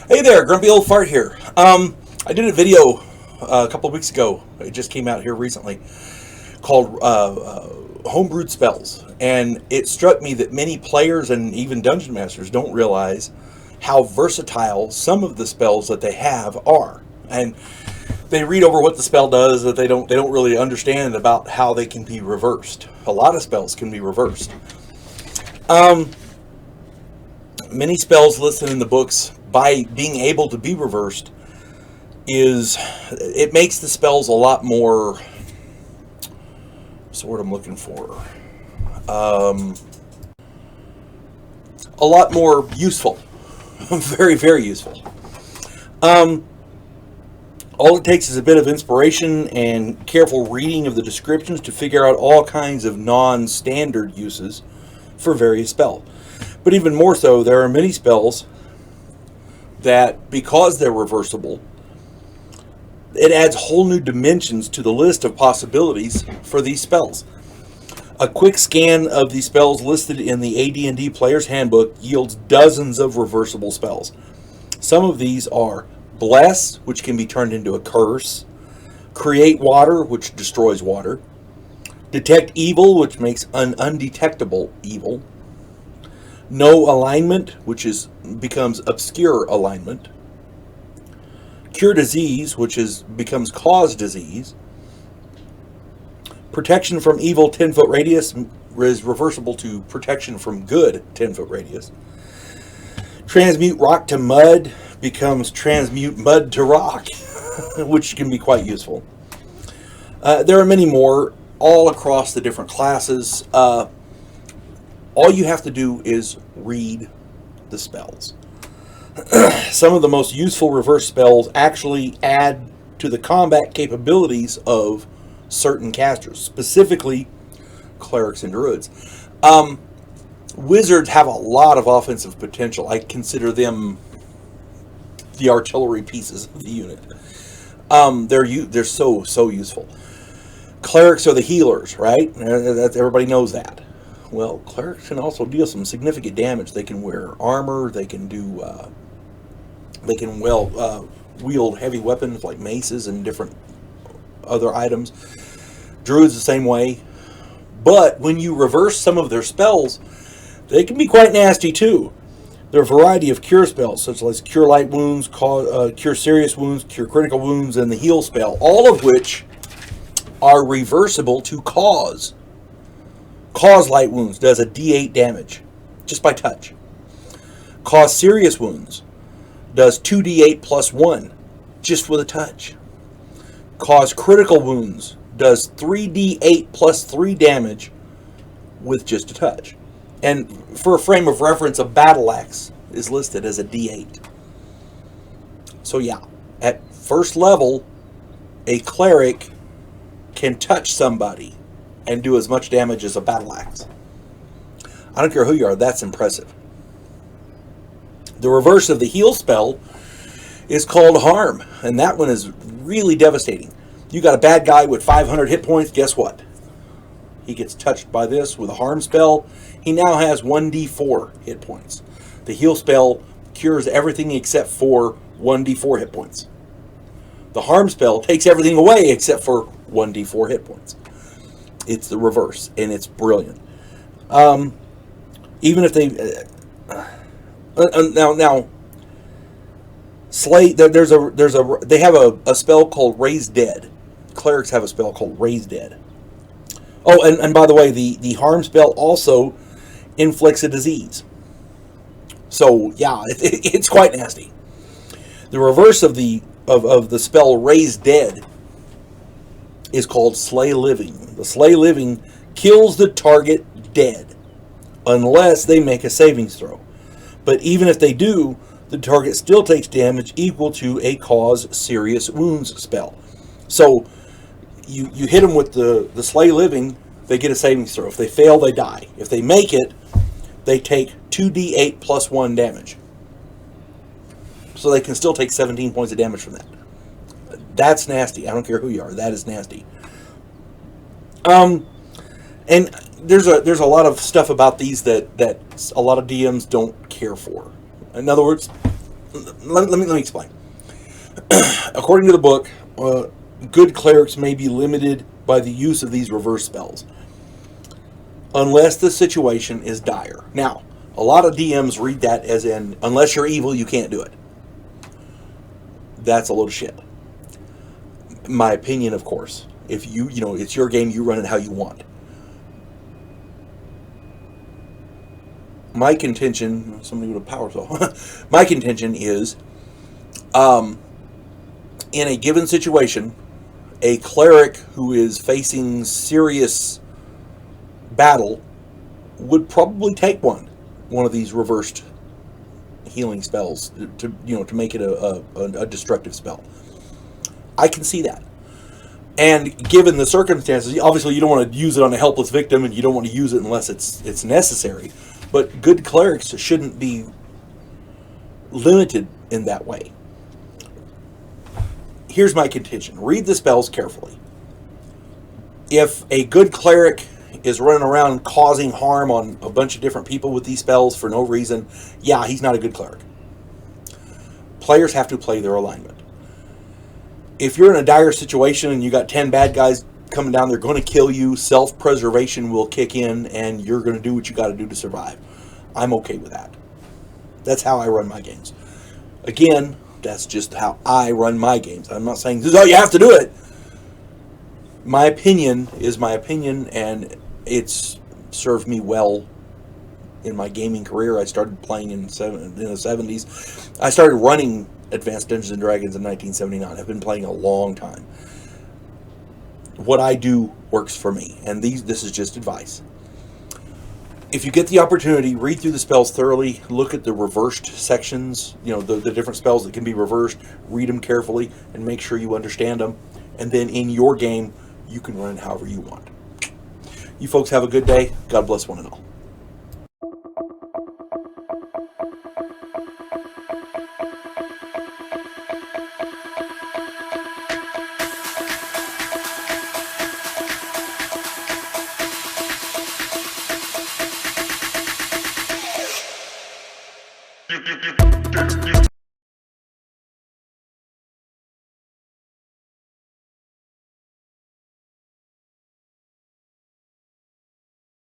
Hey there, Grumpy Old Fart here. I did a video a couple of weeks ago. It just came out here recently called Homebrewed Spells, and it struck me that many players and even dungeon masters don't realize how versatile some of the spells that they have are, and they read over what the spell does, that they don't really understand about how they can be reversed. A lot of spells can be reversed. Many spells listed in the books, by being able to be reversed, it makes the spells a lot more, what's the word I'm looking for, a lot more useful. Very, very useful. All it takes is a bit of inspiration and careful reading of the descriptions to figure out all kinds of non-standard uses for various spells. But even more so, there are many spells that, because they're reversible, it adds whole new dimensions to the list of possibilities for these spells. A quick scan of the spells listed in the AD&D Player's Handbook yields dozens of reversible spells. Some of these are Bless, which can be turned into a curse; Create Water, which destroys water; Detect Evil, which makes an undetectable evil; Know Alignment, which becomes Obscure Alignment; Cure Disease, which becomes Cause Disease; Protection from Evil 10-foot radius is reversible to Protection from Good 10-foot radius; Transmute Rock to Mud becomes Transmute Mud to Rock, which can be quite useful. There are many more, all across the different classes. All you have to do is read the spells. Some of the most useful reverse spells actually add to the combat capabilities of certain casters, specifically clerics and druids. Wizards have a lot of offensive potential. I consider them the artillery pieces of the unit. They're so useful. Clerics are the healers, right? Everybody knows that. Well, clerics can also deal some significant damage. They can wear armor. They can wield heavy weapons like maces and different other items. Druids the same way. But when you reverse some of their spells, they can be quite nasty too. There are a variety of cure spells, such as Cure Light Wounds, Cure Serious Wounds, Cure Critical Wounds, and the Heal spell, all of which are reversible to Cause. Cause Light Wounds does a D8 damage, just by touch. Cause Serious Wounds does 2d8 plus 1, just with a touch. Cause Critical Wounds does 3d8 plus 3 damage with just a touch. And for a frame of reference, a battle axe is listed as a d8. So yeah, at first level, a cleric can touch somebody and do as much damage as a battle axe. I don't care who you are, that's impressive. The reverse of the heal spell is called Harm, and that one is really devastating. You got a bad guy with 500 hit points, guess what? He gets touched by this with a Harm spell. He now has 1d4 hit points. The heal spell cures everything except for 1d4 hit points. The Harm spell takes everything away except for 1d4 hit points. It's the reverse, and it's brilliant. Even if they now slay, they have a spell called Raise Dead. Clerics have a spell called Raise Dead. Oh, and by the way, the Harm spell also inflicts a disease. So yeah, it's quite nasty. The reverse of the spell Raise Dead is called Slay Living. The Slay Living kills the target dead, unless they make a savings throw. But even if they do, the target still takes damage equal to a Cause Serious Wounds spell. So you hit them with the Slay Living, they get a savings throw. If they fail, they die. If they make it, they take 2d8 plus 1 damage. So they can still take 17 points of damage from that. That's nasty. I don't care who you are. That is nasty. And there's a lot of stuff about these that a lot of DMs don't care for. In other words, let me explain. According to the book, good clerics may be limited by the use of these reverse spells, unless the situation is dire. Now, a lot of DMs read that as in, unless you're evil, you can't do it. That's a load of shit. My opinion, of course. If it's your game, you run it how you want. My contention, somebody with a power saw. My contention is, in a given situation, a cleric who is facing serious battle would probably take one of these reversed healing spells to make it a destructive spell. I can see that. And given the circumstances, obviously you don't want to use it on a helpless victim, and you don't want to use it unless it's necessary. But good clerics shouldn't be limited in that way. Here's my contention. Read the spells carefully. If a good cleric is running around causing harm on a bunch of different people with these spells for no reason, yeah, he's not a good cleric. Players have to play their alignment. If you're in a dire situation and you got 10 bad guys coming down, they're going to kill you, self-preservation will kick in, and you're going to do what you got to do to survive. I'm okay with that. That's how I run my games. Again, that's just how I run my games. I'm not saying this is how you have to do it. My opinion is my opinion, and it's served me well in my gaming career. I started playing in the 70s. I started running Advanced Dungeons and Dragons in 1979. I've been playing a long time. What I do works for me, and this is just advice. If you get the opportunity, read through the spells thoroughly, look at the reversed sections, the different spells that can be reversed, read them carefully, and make sure you understand them. And then in your game, you can run it however you want. You folks have a good day. God bless one and all.